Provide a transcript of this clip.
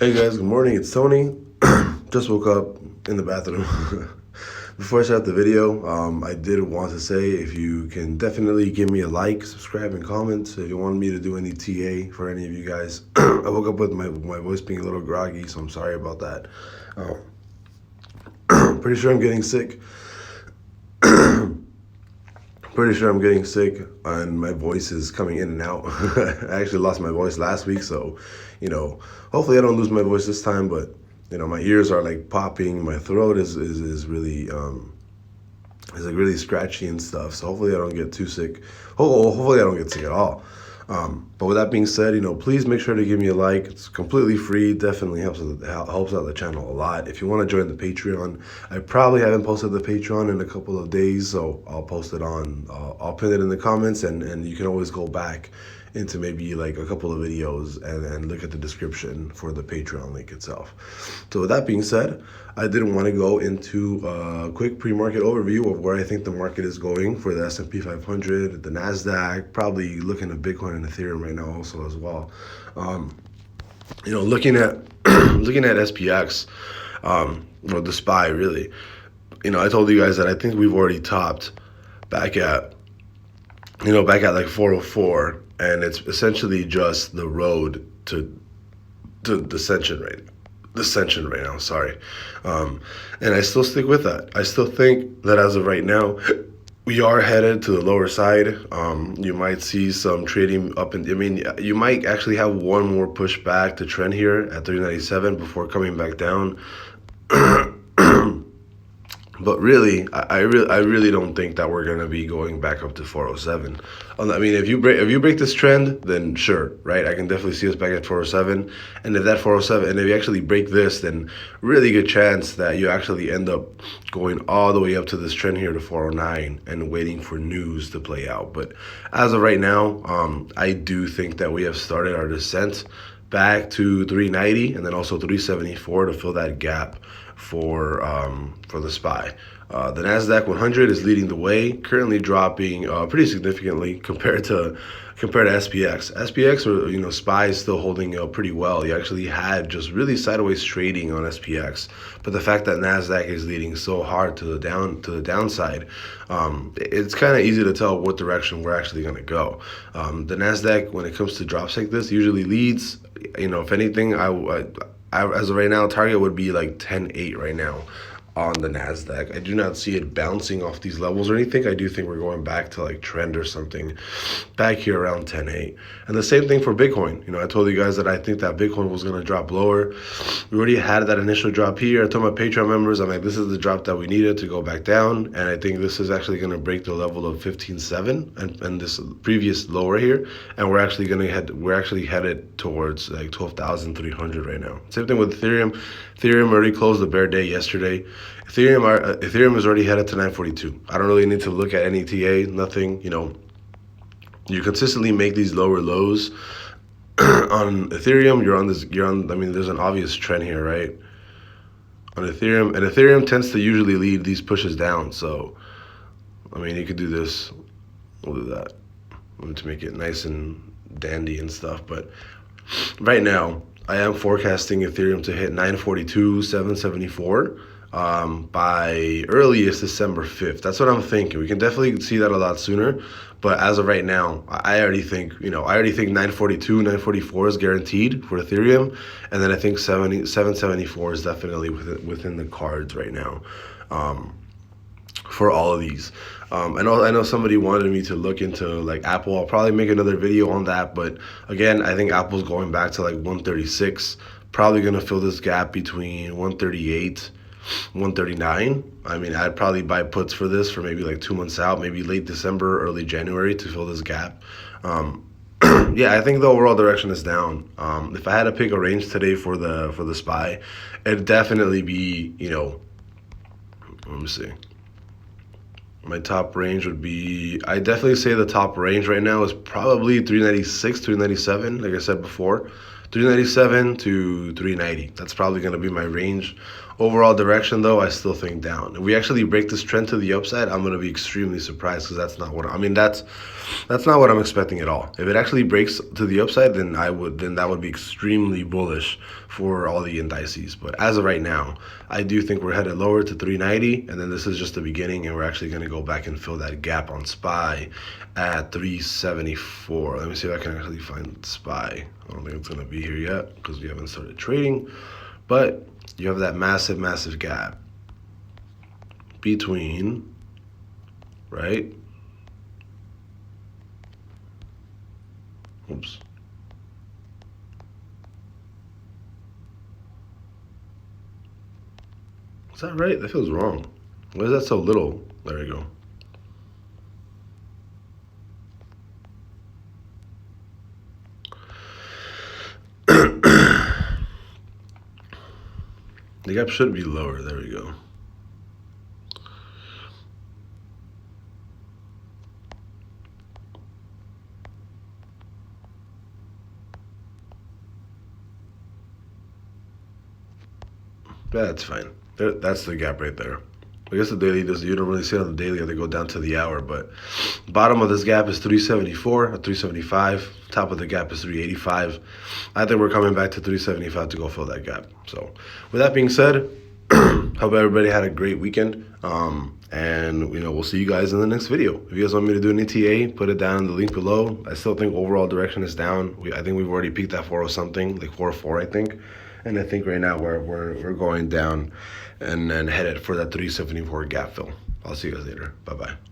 Hey guys, good morning. It's Tony. Just woke up in the bathroom. Before I start the video, I did want to say if you can definitely give me a like, subscribe, and comment. If you want me to do any TA for any of you guys, I woke up with my voice being a little groggy, so I'm sorry about that. Pretty sure I'm getting sick. Pretty sure I'm getting sick, and my voice is coming in and out. I actually lost my voice last week, so hopefully I don't lose my voice this time. But my ears are like popping. My throat is really is like really scratchy and stuff. So hopefully I don't get too sick. Hopefully I don't get sick at all. But with that being said, please make sure to give me a like. It's completely free. Definitely helps out the channel a lot. If you want to join the Patreon, I probably haven't posted the Patreon in a couple of days, so I'll post it on. I'll pin it in the comments, and you can always go back into maybe like a couple of videos and look at the description for the Patreon link itself. So with that being said, I didn't want to go into a quick pre-market overview of where I think the market is going for the S&P 500, the Nasdaq, probably looking at Bitcoin and Ethereum right now also as well. Looking at looking at SPX, or the SPY really. I told you guys that I think we've already topped back at like 404, and it's essentially just the road to descension right now. Sorry, and I still stick with that. I still think that as of right now, we are headed to the lower side. You might see some trading up, and you might actually have one more push back to trend here at 397 before coming back down. But really, I really don't think that we're gonna be going back up to 407. If you break this trend, then sure, right? I can definitely see us back at 407. And if that 407, and if you actually break this, then really good chance that you actually end up going all the way up to this trend here to 409 and waiting for news to play out. But as of right now, I do think that we have started our descent back to 390 and then also 374 to fill that gap for the SPY. The Nasdaq 100 is leading the way, currently dropping pretty significantly compared to SPX. SPX or SPY is still holding up pretty well. You actually had just really sideways trading on SPX, but the fact that Nasdaq is leading so hard to the downside, it's kind of easy to tell what direction we're actually going to go. The Nasdaq, when it comes to drops like this, usually leads. If anything, I as of right now, target would be like 10.8 right now on the Nasdaq. I do not see it bouncing off these levels or anything. I do think we're going back to like trend or something back here around 10.8. And the same thing for Bitcoin. I told you guys that I think that Bitcoin was going to drop lower. We already had that initial drop here. I told my Patreon members, I'm like, this is the drop that we needed to go back down. And I think this is actually going to break the level of 15.7 and this previous lower here. And we're actually headed towards like 12,300 right now. Same thing with Ethereum. Ethereum already closed the bear day yesterday. Ethereum is already headed to 942. I don't really need to look at any TA, nothing. You consistently make these lower lows on Ethereum. There's an obvious trend here, right? On Ethereum, and Ethereum tends to usually lead these pushes down. So, you could do this. We'll do that to make it nice and dandy and stuff. But right now, I am forecasting Ethereum to hit 942,774 by earliest December 5th. That's what I'm thinking. We can definitely see that a lot sooner. But as of right now, I already think 942, 944 is guaranteed for Ethereum. And then I think 774 is definitely within the cards right now. For all of these. I know somebody wanted me to look into like Apple. I'll probably make another video on that, but again, I think Apple's going back to like 136, probably going to fill this gap between 138, 139. I'd probably buy puts for this for maybe like 2 months out, maybe late December, early January to fill this gap. Yeah, I think the overall direction is down. If I had to pick a range today for the SPY, it'd definitely be, let me see. My top range would be, I definitely say the top range right now is probably 396, 397, like I said before. 397 to 390. That's probably going to be my range. Overall direction, though, I still think down. If we actually break this trend to the upside, I'm going to be extremely surprised because that's not what that's not what I'm expecting at all. If it actually breaks to the upside, then that would be extremely bullish for all the indices. But as of right now, I do think we're headed lower to 390, and then this is just the beginning, and we're actually going to go back and fill that gap on SPY at 374. Let me see if I can actually find SPY. I don't think it's going to be here yet because we haven't started trading, but you have that massive gap between, right? Oops. Is that right? That feels wrong. Why is that so little? There we go. The gap should be lower. There we go. That's fine. That's the gap right there. I guess the daily you don't really see it on the daily, or they go down to the hour, but bottom of this gap is 374 or 375. Top of the gap is 385. I think we're coming back to 375 to go fill that gap. So with that being said, hope everybody had a great weekend. And we'll see you guys in the next video. If you guys want me to do an ETA, put it down in the link below. I still think overall direction is down. I think we've already peaked at 40 something, like 404, I think. And I think right now we're going down and headed for that 374 gap fill. I'll see you guys later. Bye-bye.